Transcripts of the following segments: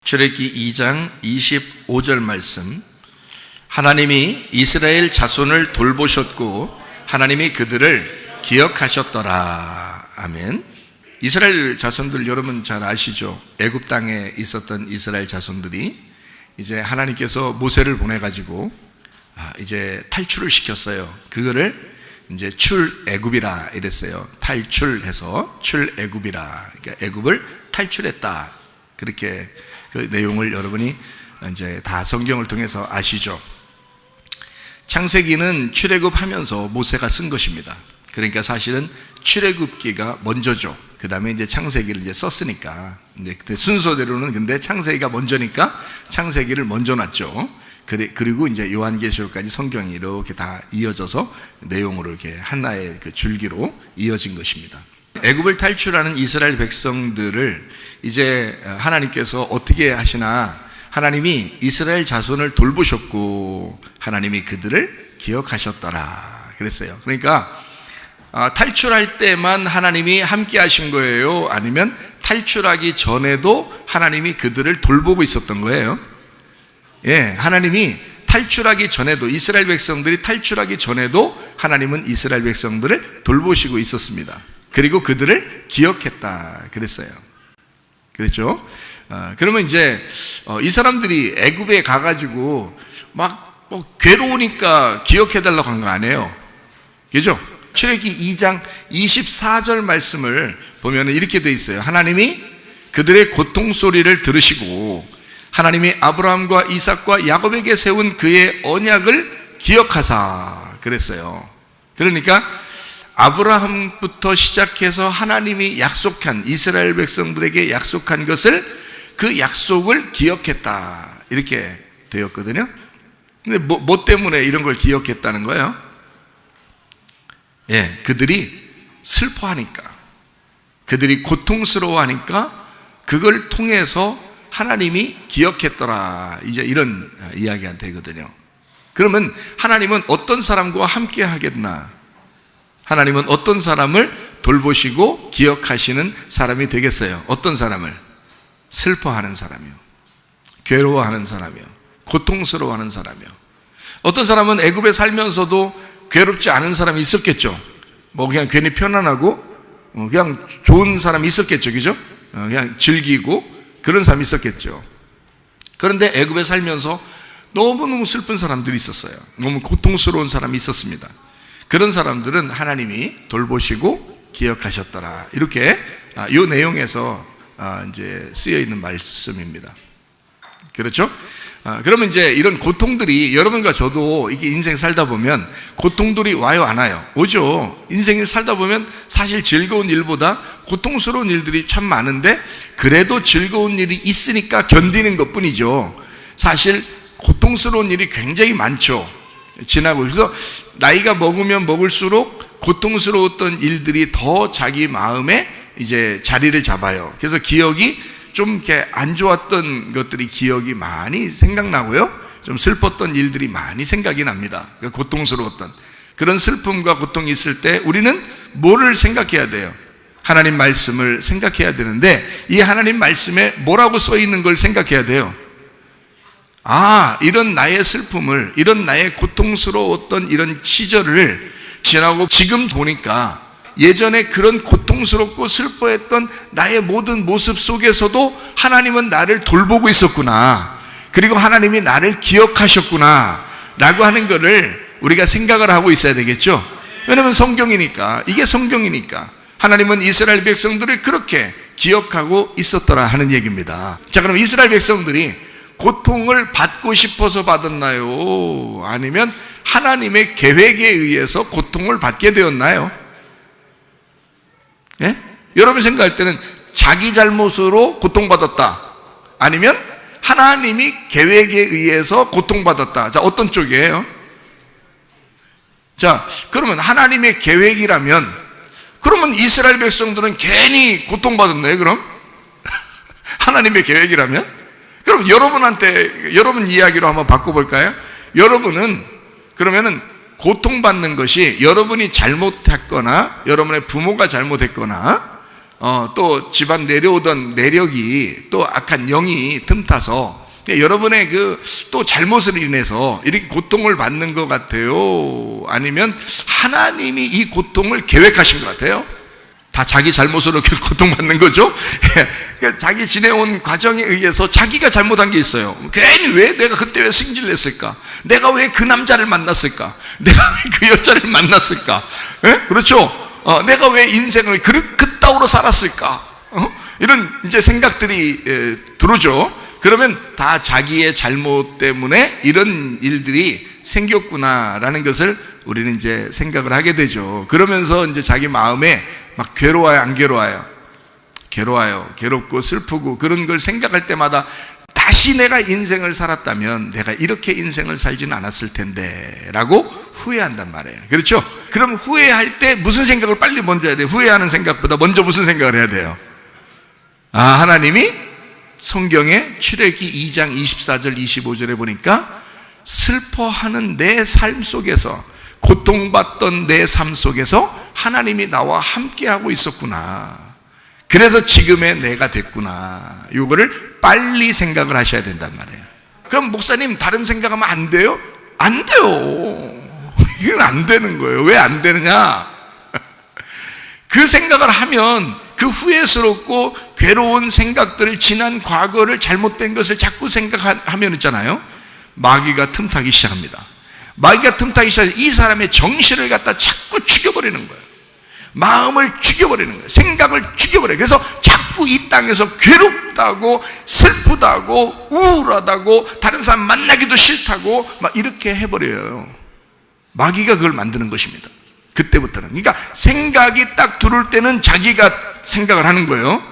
출애굽기 2장 25절 말씀. 하나님이 이스라엘 자손을 돌보셨고 하나님이 그들을 기억하셨더라. 아멘. 이스라엘 자손들 여러분 잘 아시죠? 애굽 땅에 있었던 이스라엘 자손들이 이제 하나님께서 모세를 보내가지고 이제 탈출을 시켰어요. 그거를 이제 출애굽이라 이랬어요. 탈출해서 출애굽이라. 그러니까 애굽을 탈출했다. 그렇게 그 내용을 여러분이 이제 다 성경을 통해서 아시죠? 창세기는 출애굽하면서 모세가 쓴 것입니다. 그러니까 사실은 출애굽기가 먼저죠. 그 다음에 이제 창세기를 이제 썼으니까 이제 그때 순서대로는 근데 창세기가 먼저니까 창세기를 먼저 놨죠. 그리고 이제 요한계시록까지 성경이 이렇게 다 이어져서 내용으로 이렇게 하나의 그 줄기로 이어진 것입니다. 애굽을 탈출하는 이스라엘 백성들을 이제 하나님께서 어떻게 하시나, 하나님이 이스라엘 자손을 돌보셨고 하나님이 그들을 기억하셨더라 그랬어요. 그러니까 탈출할 때만 하나님이 함께 하신 거예요? 아니면 탈출하기 전에도 하나님이 그들을 돌보고 있었던 거예요? 예, 하나님이 탈출하기 전에도, 이스라엘 백성들이 탈출하기 전에도 하나님은 이스라엘 백성들을 돌보시고 있었습니다. 그리고 그들을 기억했다 그랬어요. 그랬죠? 그러면 이제 이 사람들이 애굽에 가가지고 막 괴로우니까 기억해달라고 한 거 아니에요. 그죠? 출애굽기 2장 24절 말씀을 보면 이렇게 돼 있어요. 하나님이 그들의 고통 소리를 들으시고 하나님이 아브라함과 이삭과 야곱에게 세운 그의 언약을 기억하사 그랬어요. 그러니까 아브라함부터 시작해서 하나님이 약속한, 이스라엘 백성들에게 약속한 것을, 그 약속을 기억했다 이렇게 되었거든요. 근데 뭐 때문에 이런 걸 기억했다는 거예요? 예, 그들이 슬퍼하니까, 그들이 고통스러워하니까 그걸 통해서 하나님이 기억했더라. 이제 이런 이야기가 되거든요. 그러면 하나님은 어떤 사람과 함께 하겠나? 하나님은 어떤 사람을 돌보시고 기억하시는 사람이 되겠어요? 어떤 사람을? 슬퍼하는 사람이요, 괴로워하는 사람이요, 고통스러워하는 사람이요. 어떤 사람은 애굽에 살면서도 괴롭지 않은 사람이 있었겠죠. 그냥 괜히 편안하고 그냥 좋은 사람이 있었겠죠. 그죠? 그냥 즐기고 그런 사람이 있었겠죠. 그런데 애굽에 살면서 너무너무 슬픈 사람들이 있었어요. 너무 고통스러운 사람이 있었습니다. 그런 사람들은 하나님이 돌보시고 기억하셨더라. 이렇게 이 내용에서 이제 쓰여 있는 말씀입니다. 그렇죠? 그러면 이제 이런 고통들이 여러분과 저도 이게 인생 살다 보면 고통들이 와요, 안 와요? 오죠. 인생을 살다 보면 사실 즐거운 일보다 고통스러운 일들이 참 많은데 그래도 즐거운 일이 있으니까 견디는 것 뿐이죠. 사실 고통스러운 일이 굉장히 많죠. 지나고. 그래서 나이가 먹으면 먹을수록 고통스러웠던 일들이 더 자기 마음에 이제 자리를 잡아요. 그래서 기억이 좀 이렇게 안 좋았던 것들이 기억이 많이 생각나고요. 좀 슬펐던 일들이 많이 생각이 납니다. 고통스러웠던 그런 슬픔과 고통이 있을 때 우리는 뭐를 생각해야 돼요? 하나님 말씀을 생각해야 되는데 이 하나님 말씀에 뭐라고 써 있는 걸 생각해야 돼요? 이런 나의 슬픔을, 이런 나의 고통스러웠던 이런 시절을 지나고 지금 보니까 예전에 그런 고통스럽고 슬퍼했던 나의 모든 모습 속에서도 하나님은 나를 돌보고 있었구나, 그리고 하나님이 나를 기억하셨구나 라고 하는 것을 우리가 생각을 하고 있어야 되겠죠. 왜냐하면 성경이니까, 이게 성경이니까 하나님은 이스라엘 백성들을 그렇게 기억하고 있었더라 하는 얘기입니다. 자, 그럼 이스라엘 백성들이 고통을 받고 싶어서 받았나요? 아니면 하나님의 계획에 의해서 고통을 받게 되었나요? 예? 여러분 생각할 때는 자기 잘못으로 고통받았다, 아니면 하나님이 계획에 의해서 고통받았다. 자, 어떤 쪽이에요? 자, 그러면 하나님의 계획이라면 그러면 이스라엘 백성들은 괜히 고통받았나요? 그럼? 하나님의 계획이라면? 그럼 여러분한테, 여러분 이야기로 한번 바꿔볼까요? 여러분은 그러면은 고통받는 것이 여러분이 잘못했거나 여러분의 부모가 잘못했거나 또 집안 내려오던 내력이 또 악한 영이 틈타서 여러분의 또 잘못을 인해서 이렇게 고통을 받는 것 같아요? 아니면 하나님이 이 고통을 계획하신 것 같아요? 다 자기 잘못으로 고통받는 거죠? 자기 지내온 과정에 의해서 자기가 잘못한 게 있어요. 괜히 내가 그때 왜 승질냈을까? 내가 왜 그 남자를 만났을까? 내가 왜 그 여자를 만났을까? 그렇죠? 내가 왜 인생을 그따위로 살았을까? 이런 이제 생각들이 들어오죠. 그러면 다 자기의 잘못 때문에 이런 일들이 생겼구나라는 것을 우리는 이제 생각을 하게 되죠. 그러면서 이제 자기 마음에 막 괴로워요, 안 괴로워요? 괴로워요. 괴롭고 슬프고 그런 걸 생각할 때마다 다시 내가 인생을 살았다면 내가 이렇게 인생을 살지는 않았을 텐데 라고 후회한단 말이에요. 그렇죠? 그럼 후회할 때 무슨 생각을 빨리 먼저 해야 돼요? 후회하는 생각보다 먼저 무슨 생각을 해야 돼요? 하나님이 성경에 출애기 2장 24절 25절에 보니까 슬퍼하는 내 삶 속에서, 고통받던 내 삶 속에서 하나님이 나와 함께하고 있었구나. 그래서 지금의 내가 됐구나. 이거를 빨리 생각을 하셔야 된단 말이에요. 그럼 목사님 다른 생각하면 안 돼요? 안 돼요. 이건 안 되는 거예요. 왜 안 되느냐? 그 생각을 하면 그 후회스럽고 괴로운 생각들을, 지난 과거를, 잘못된 것을 자꾸 생각하면 있잖아요, 마귀가 틈타기 시작합니다. 마귀가 틈타기 시작해서 이 사람의 정신을 갖다 자꾸 죽여버리는 거예요. 마음을 죽여버리는 거예요. 생각을 죽여버려요. 그래서 자꾸 이 땅에서 괴롭다고, 슬프다고, 우울하다고, 다른 사람 만나기도 싫다고 막 이렇게 해버려요. 마귀가 그걸 만드는 것입니다. 그때부터는. 그러니까 생각이 딱 들어올 때는 자기가 생각을 하는 거예요.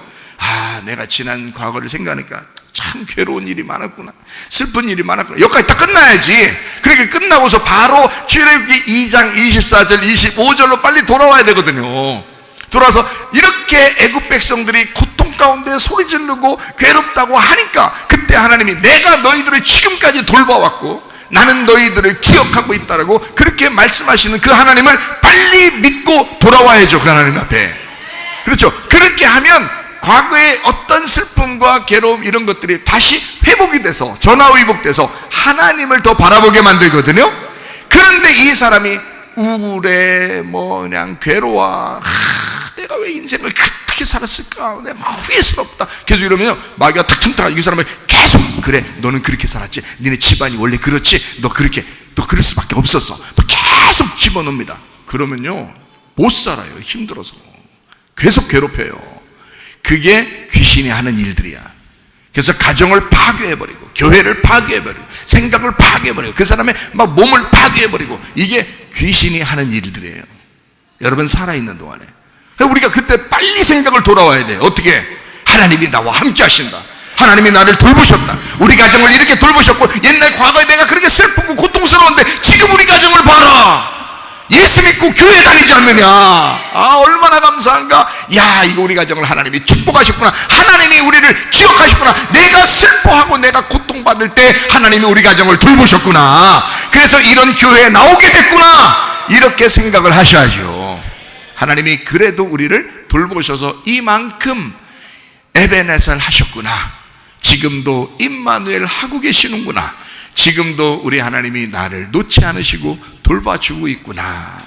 내가 지난 과거를 생각하니까 참 괴로운 일이 많았구나, 슬픈 일이 많았구나. 여기까지 딱 끝나야지. 그렇게 끝나고서 바로 출애굽기 2장 24절 25절로 빨리 돌아와야 되거든요. 돌아와서 이렇게 애굽 백성들이 고통 가운데 소리 지르고 괴롭다고 하니까 그때 하나님이 내가 너희들을 지금까지 돌봐왔고 나는 너희들을 기억하고 있다라고 그렇게 말씀하시는 그 하나님을 빨리 믿고 돌아와야죠. 그 하나님 앞에. 그렇죠. 그렇게 하면 과거의 어떤 슬픔과 괴로움 이런 것들이 다시 회복이 돼서, 전화위복돼서 하나님을 더 바라보게 만들거든요. 그런데 이 사람이 우울해, 그냥 괴로워, 내가 왜 인생을 그렇게 살았을까, 내가 후회스럽다, 계속 이러면 마귀가 탁 틈타가 이 사람을 계속, 그래 너는 그렇게 살았지, 니네 집안이 원래 그렇지, 너 그럴 수밖에 없었어, 계속 집어넣습니다. 그러면요 못 살아요. 힘들어서 계속 괴롭혀요. 그게 귀신이 하는 일들이야. 그래서 가정을 파괴해버리고, 교회를 파괴해버리고, 생각을 파괴해버리고, 그 사람의 막 몸을 파괴해버리고, 이게 귀신이 하는 일들이에요. 여러분 살아있는 동안에 우리가 그때 빨리 생각을 돌아와야 돼요. 어떻게? 하나님이 나와 함께 하신다, 하나님이 나를 돌보셨다, 우리 가정을 이렇게 돌보셨고, 옛날 과거에 내가 그렇게 슬프고 고통스러운데 지금 우리 가정을 봐라, 예수 믿고 교회 다니지 않느냐. 얼마나 감사한가. 이거 우리 가정을 하나님이 축복하셨구나, 하나님이 우리를 기억하셨구나, 내가 슬퍼하고 내가 고통받을 때 하나님이 우리 가정을 돌보셨구나, 그래서 이런 교회에 나오게 됐구나, 이렇게 생각을 하셔야죠. 하나님이 그래도 우리를 돌보셔서 이만큼 에베네셀 하셨구나, 지금도 임마누엘 하고 계시는구나, 지금도 우리 하나님이 나를 놓지 않으시고 돌봐주고 있구나.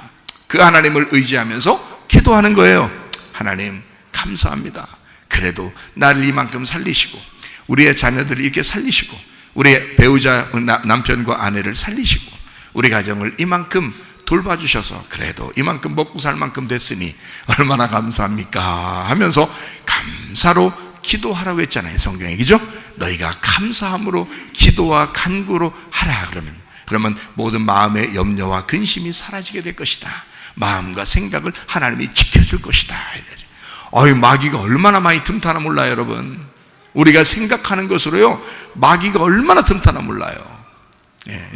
그 하나님을 의지하면서 기도하는 거예요. 하나님 감사합니다. 그래도 나를 이만큼 살리시고, 우리의 자녀들을 이렇게 살리시고, 우리의 배우자 남편과 아내를 살리시고, 우리 가정을 이만큼 돌봐주셔서 그래도 이만큼 먹고 살 만큼 됐으니 얼마나 감사합니까 하면서 감사로 기도하라고 했잖아요, 성경에. 그죠? 너희가 감사함으로 기도와 간구로 하라. 그러면 모든 마음의 염려와 근심이 사라지게 될 것이다. 마음과 생각을 하나님이 지켜줄 것이다. 마귀가 얼마나 많이 틈타나 몰라요, 여러분. 우리가 생각하는 것으로요 마귀가 얼마나 틈타나 몰라요.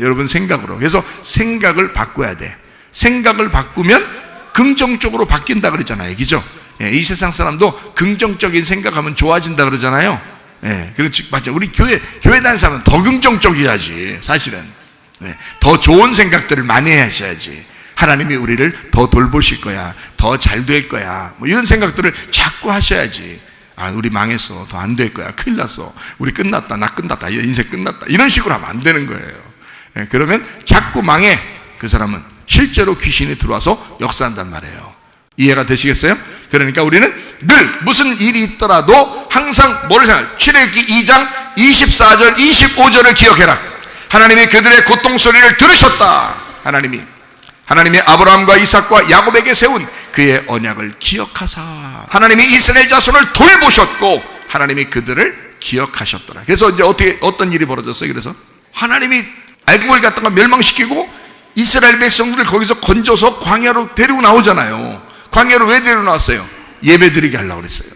여러분 생각으로. 그래서 생각을 바꿔야 돼. 생각을 바꾸면 긍정적으로 바뀐다 그러잖아요, 그죠? 이 세상 사람도 긍정적인 생각하면 좋아진다 그러잖아요. 그렇지, 맞죠? 우리 교회 다니는 사람은 더 긍정적이야지, 사실은. 더 좋은 생각들을 많이 하셔야지. 하나님이 우리를 더 돌보실 거야, 더 잘 될 거야, 뭐 이런 생각들을 자꾸 하셔야지. 아, 우리 망했어, 더 안 될 거야, 큰일 났어, 우리 끝났다, 나 끝났다, 인생 끝났다, 이런 식으로 하면 안 되는 거예요. 그러면 자꾸 망해. 그 사람은 실제로 귀신이 들어와서 역사한단 말이에요. 이해가 되시겠어요? 그러니까 우리는 늘 무슨 일이 있더라도 항상 뭐를 생각해? 출애굽기 2장 24절 25절을 기억해라. 하나님이 그들의 고통 소리를 들으셨다. 하나님이 아브라함과 이삭과 야곱에게 세운 그의 언약을 기억하사 하나님이 이스라엘 자손을 돌보셨고 하나님이 그들을 기억하셨더라. 그래서 이제 어떤 일이 벌어졌어요? 그래서 하나님이 애국을 갖다가 멸망시키고 이스라엘 백성들을 거기서 건져서 광야로 데리고 나오잖아요. 광야로 왜 데리고 나왔어요? 예배드리게 하려고 그랬어요.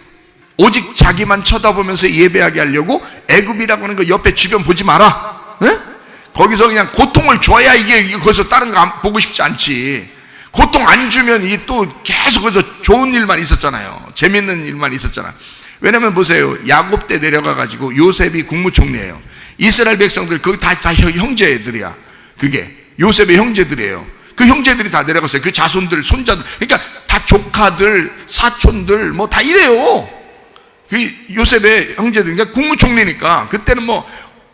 오직 자기만 쳐다보면서 예배하게 하려고. 애굽이라고 하는 거 옆에 주변 보지 마라. 네? 거기서 그냥 고통을 줘야 이게 거기서 다른 거 보고 싶지 않지. 고통 안 주면 이게 또 계속 거기서 좋은 일만 있었잖아요. 재밌는 일만 있었잖아. 왜냐면 보세요, 야곱 때 내려가가지고 요셉이 국무총리예요. 이스라엘 백성들 거기 다 형제들이야. 그게 요셉의 형제들이에요. 그 형제들이 다 내려갔어요. 그 자손들, 손자들, 그러니까 다 조카들, 사촌들 뭐 다 이래요. 그 요셉의 형제들, 그러니까 국무총리니까. 그때는 뭐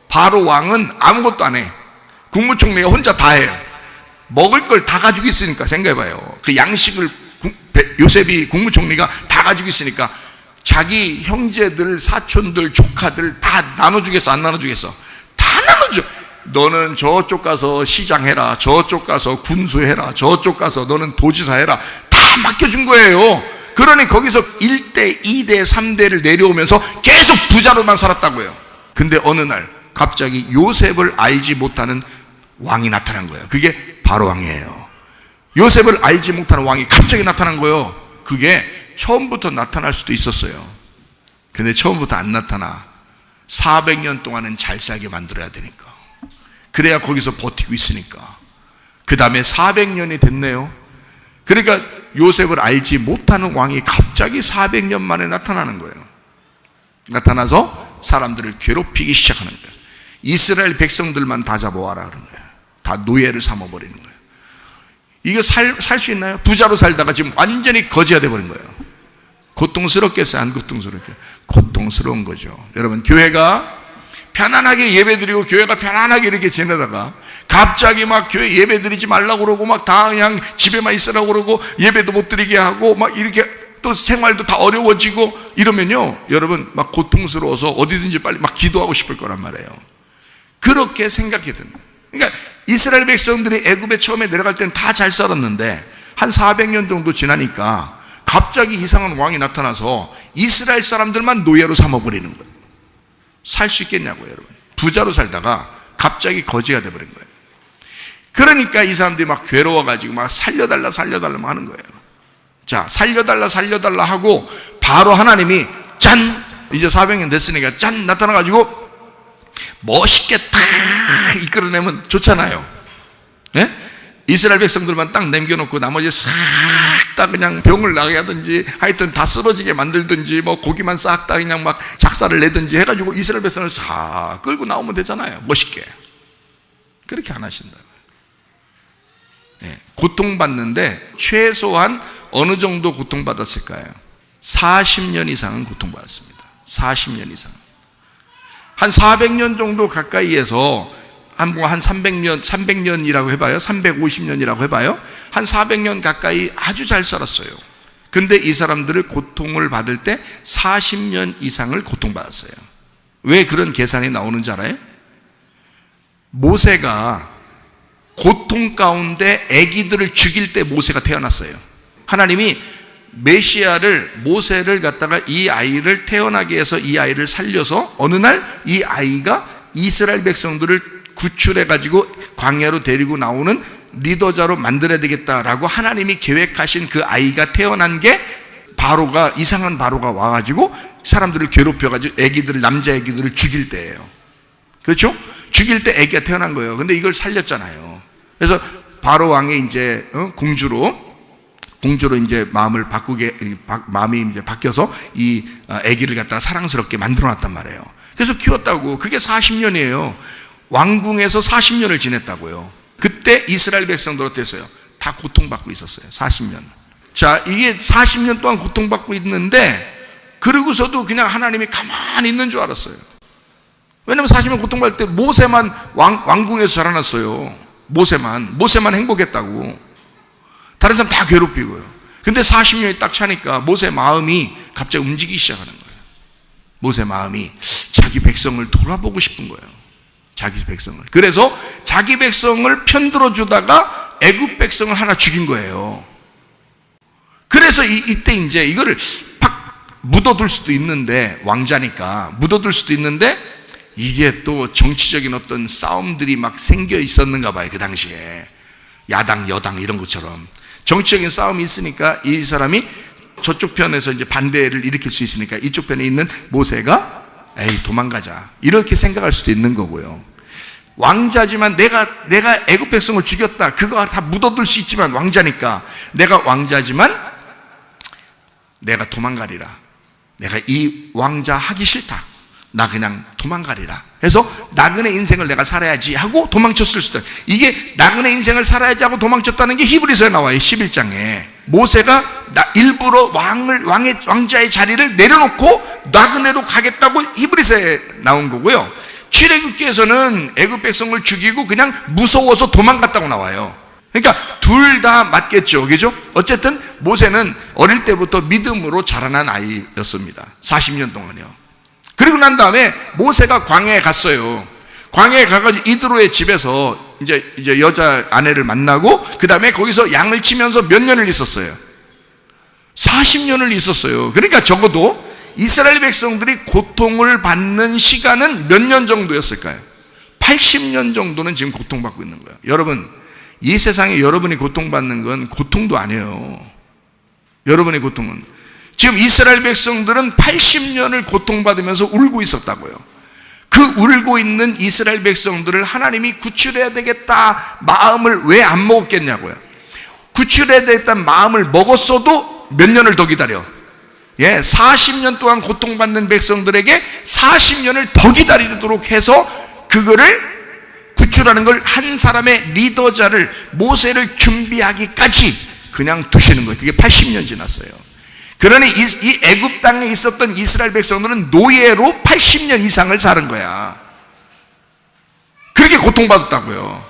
바로 왕은 아무것도 안 해. 국무총리가 혼자 다 해요. 먹을 걸 다 가지고 있으니까. 생각해봐요. 그 양식을 요셉이 국무총리가 다 가지고 있으니까 자기 형제들, 사촌들, 조카들 다 나눠주겠어, 안 나눠주겠어? 다 나눠줘. 너는 저쪽 가서 시장해라, 저쪽 가서 군수해라, 저쪽 가서 너는 도지사 해라, 다 맡겨준 거예요. 그러니 거기서 1대, 2대, 3대를 내려오면서 계속 부자로만 살았다고요. 근데 어느 날 갑자기 요셉을 알지 못하는 왕이 나타난 거예요. 그게 바로 왕이에요. 요셉을 알지 못하는 왕이 갑자기 나타난 거예요. 그게 처음부터 나타날 수도 있었어요. 근데 처음부터 안 나타나. 400년 동안은 잘 살게 만들어야 되니까. 그래야 거기서 버티고 있으니까. 그 다음에 400년이 됐네요. 그러니까 요셉을 알지 못하는 왕이 갑자기 400년 만에 나타나는 거예요. 나타나서 사람들을 괴롭히기 시작하는 거예요. 이스라엘 백성들만 다 잡아와라 그런 거예요. 다 노예를 삼아버리는 거예요. 이거 살 수 있나요? 부자로 살다가 지금 완전히 거지가 돼버린 거예요. 고통스럽겠어요? 안 고통스럽게? 고통스러운 거죠. 여러분, 교회가 편안하게 예배드리고 교회가 편안하게 이렇게 지내다가 갑자기 막 교회 예배드리지 말라고 그러고 막 다 그냥 집에만 있으라고 그러고 예배도 못 드리게 하고 막 이렇게 또 생활도 다 어려워지고 이러면요, 여러분 막 고통스러워서 어디든지 빨리 막 기도하고 싶을 거란 말이에요. 그렇게 생각해야 된다. 그러니까 이스라엘 백성들이 애굽에 처음에 내려갈 때는 다 잘 살았는데 한 400년 정도 지나니까 갑자기 이상한 왕이 나타나서 이스라엘 사람들만 노예로 삼아버리는 거예요. 살 수 있겠냐고요, 여러분. 부자로 살다가 갑자기 거지가 돼버린 거예요. 그러니까 이 사람들이 막 괴로워가지고 막 살려달라 막 하는 거예요. 자, 살려달라 하고 바로 하나님이 짠! 이제 400년 됐으니까 짠! 나타나가지고 멋있게 탁 이끌어내면 좋잖아요. 네? 이스라엘 백성들만 딱 남겨놓고 나머지 싹 다 그냥 병을 나게 하든지 하여튼 다 쓰러지게 만들든지 뭐 고기만 싹 다 그냥 막 작사를 내든지 해가지고 이스라엘 백성을 싹 끌고 나오면 되잖아요. 멋있게. 그렇게 안 하신다. 네. 고통받는데 최소한 어느 정도 고통받았을까요? 40년 이상은 고통받았습니다. 40년 이상. 한 400년 정도 가까이에서 한 300년이라고 해봐요. 350년이라고 해봐요. 한 400년 가까이 아주 잘 살았어요. 근데 이 사람들을 고통을 받을 때 40년 이상을 고통받았어요. 왜 그런 계산이 나오는지 알아요? 모세가 고통 가운데 아기들을 죽일 때 모세가 태어났어요. 하나님이 메시아를, 모세를 갖다가 이 아이를 태어나게 해서 이 아이를 살려서 어느 날 이 아이가 이스라엘 백성들을 구출해가지고 광야로 데리고 나오는 리더자로 만들어야 되겠다라고 하나님이 계획하신 그 아이가 태어난 게 이상한 바로가 와가지고 사람들을 괴롭혀가지고 남자 애기들을 죽일 때예요. 그렇죠? 죽일 때 애기가 태어난 거예요. 근데 이걸 살렸잖아요. 그래서 바로 왕이 이제 공주로 이제 마음이 이제 바뀌어서 이 아기를 갖다가 사랑스럽게 만들어놨단 말이에요. 그래서 키웠다고. 그게 40년이에요. 왕궁에서 40년을 지냈다고요. 그때 이스라엘 백성들 어땠어요? 다 고통받고 있었어요. 40년. 자, 이게 40년 동안 고통받고 있는데 그러고서도 그냥 하나님이 가만히 있는 줄 알았어요. 왜냐면 40년 고통받을 때 모세만 왕궁에서 자라났어요. 모세만 행복했다고. 다른 사람 다 괴롭히고요. 근데 40년이 딱 차니까 모세 마음이 갑자기 움직이기 시작하는 거예요. 모세 마음이 자기 백성을 돌아보고 싶은 거예요. 자기 백성을. 그래서 자기 백성을 편들어 주다가 애굽 백성을 하나 죽인 거예요. 그래서 이때 이제 이거를 팍 묻어둘 수도 있는데, 왕자니까 묻어둘 수도 있는데, 이게 또 정치적인 어떤 싸움들이 막 생겨 있었는가 봐요. 그 당시에 야당 여당 이런 것처럼 정치적인 싸움이 있으니까 이 사람이 저쪽 편에서 이제 반대를 일으킬 수 있으니까 이쪽 편에 있는 모세가 에이 도망가자 이렇게 생각할 수도 있는 거고요. 왕자지만 내가 애굽 백성을 죽였다, 그거 다 묻어둘 수 있지만 왕자니까 내가 왕자지만 내가 도망가리라, 내가 이 왕자 하기 싫다, 나 그냥 도망가리라 해서 나그네 인생을 내가 살아야지 하고 도망쳤을 수도 있어요. 이게 나그네 인생을 살아야지 하고 도망쳤다는 게 히브리서에 나와요. 11장에 모세가 일부러 왕자의 자리를 내려놓고 나그네로 가겠다고 히브리서에 나온 거고요. 출애굽기에서는 애굽 백성을 죽이고 그냥 무서워서 도망갔다고 나와요. 그러니까 둘 다 맞겠죠, 그죠? 어쨌든 모세는 어릴 때부터 믿음으로 자라난 아이였습니다. 40년 동안요. 그리고 난 다음에 모세가 광야에 갔어요. 광야에 가가지고 이드로의 집에서 이제 여자 아내를 만나고 그 다음에 거기서 양을 치면서 몇 년을 있었어요? 40년을 있었어요. 그러니까 적어도 이스라엘 백성들이 고통을 받는 시간은 몇 년 정도였을까요? 80년 정도는 지금 고통받고 있는 거예요. 여러분, 이 세상에 여러분이 고통받는 건 고통도 아니에요. 여러분의 고통은 지금 이스라엘 백성들은 80년을 고통받으면서 울고 있었다고요. 그 울고 있는 이스라엘 백성들을 하나님이 구출해야 되겠다 마음을 왜 안 먹었겠냐고요. 구출해야 되겠다는 마음을 먹었어도 몇 년을 더 기다려? 40년 동안 고통받는 백성들에게 40년을 더 기다리도록 해서 그거를 구출하는 걸 한 사람의 리더자를 모세를 준비하기까지 그냥 두시는 거예요. 그게 80년 지났어요. 그러니 이 애굽 땅에 있었던 이스라엘 백성들은 노예로 80년 이상을 사는 거야. 그렇게 고통받았다고요.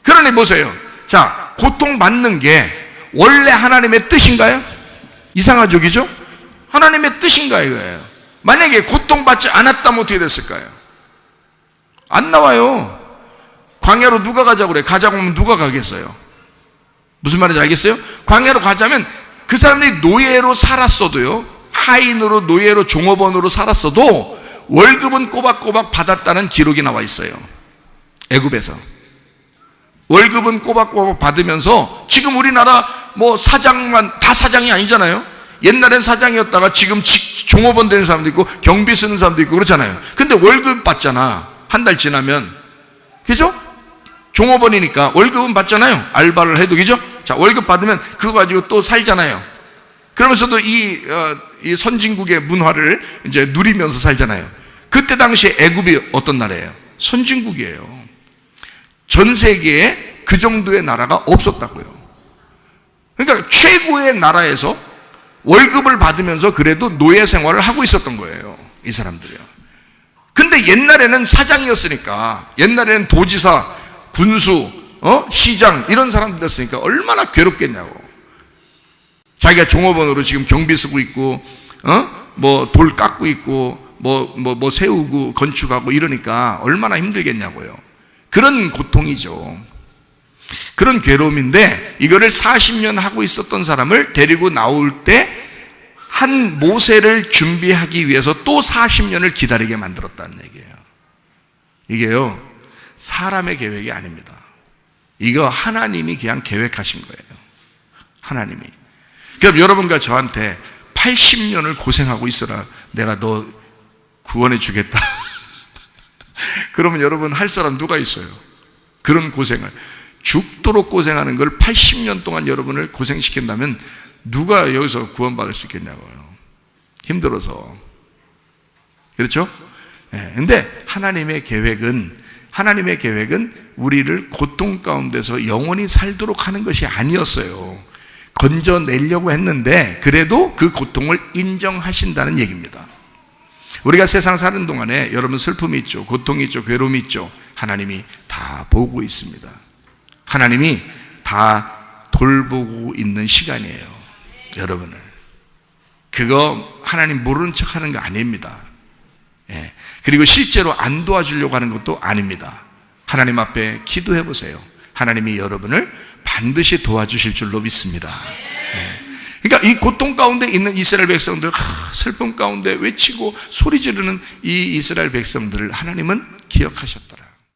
그러니 보세요. 자, 고통받는 게 원래 하나님의 뜻인가요? 이상하죠, 그죠? 하나님의 뜻인가 이거예요. 만약에 고통받지 않았다면 어떻게 됐을까요? 안 나와요. 광야로 누가 가자고 그래? 가자고 하면 누가 가겠어요? 무슨 말인지 알겠어요? 광야로 가자면 그 사람들이 노예로 살았어도요, 하인으로 노예로 종업원으로 살았어도 월급은 꼬박꼬박 받았다는 기록이 나와 있어요. 애굽에서 월급은 꼬박꼬박 받으면서, 지금 우리나라 뭐 사장만 다 사장이 아니잖아요. 옛날엔 사장이었다가 지금 종업원 되는 사람도 있고 경비 쓰는 사람도 있고 그렇잖아요. 근데 월급 받잖아. 한 달 지나면, 그죠? 종업원이니까 월급은 받잖아요. 알바를 해도, 그죠? 자, 월급 받으면 그거 가지고 또 살잖아요. 그러면서도 이 선진국의 문화를 이제 누리면서 살잖아요. 그때 당시에 애굽이 어떤 나라예요? 선진국이에요. 전 세계에 그 정도의 나라가 없었다고요. 그러니까 최고의 나라에서 월급을 받으면서 그래도 노예 생활을 하고 있었던 거예요, 이 사람들이요. 근데 옛날에는 사장이었으니까, 옛날에는 도지사, 군수, 시장 이런 사람들이었으니까 얼마나 괴롭겠냐고. 자기가 종업원으로 지금 경비 쓰고 있고, 뭐 돌 깎고 있고, 뭐 세우고 건축하고 이러니까 얼마나 힘들겠냐고요. 그런 고통이죠. 그런 괴로움인데, 이거를 40년 하고 있었던 사람을 데리고 나올 때 한 모세를 준비하기 위해서 또 40년을 기다리게 만들었다는 얘기예요. 이게요, 사람의 계획이 아닙니다. 이거 하나님이 그냥 계획하신 거예요. 하나님이. 그럼 여러분과 저한테 80년을 고생하고 있어라, 내가 너 구원해 주겠다. 그러면 여러분 할 사람 누가 있어요? 그런 고생을, 죽도록 고생하는 걸 80년 동안 여러분을 고생시킨다면 누가 여기서 구원받을 수 있겠냐고요. 힘들어서. 그렇죠? 근데 하나님의 계획은 우리를 고통 가운데서 영원히 살도록 하는 것이 아니었어요. 건져내려고 했는데 그래도 그 고통을 인정하신다는 얘기입니다. 우리가 세상 사는 동안에 여러분 슬픔이 있죠, 고통이 있죠, 괴로움이 있죠. 하나님이 다 보고 있습니다. 하나님이 다 돌보고 있는 시간이에요, 여러분을. 그거 하나님 모르는 척 하는 거 아닙니다. 예. 그리고 실제로 안 도와주려고 하는 것도 아닙니다. 하나님 앞에 기도해 보세요. 하나님이 여러분을 반드시 도와주실 줄로 믿습니다. 예. 그러니까 이 고통 가운데 있는 이스라엘 백성들, 슬픔 가운데 외치고 소리 지르는 이 이스라엘 백성들을 하나님은 기억하셨더라.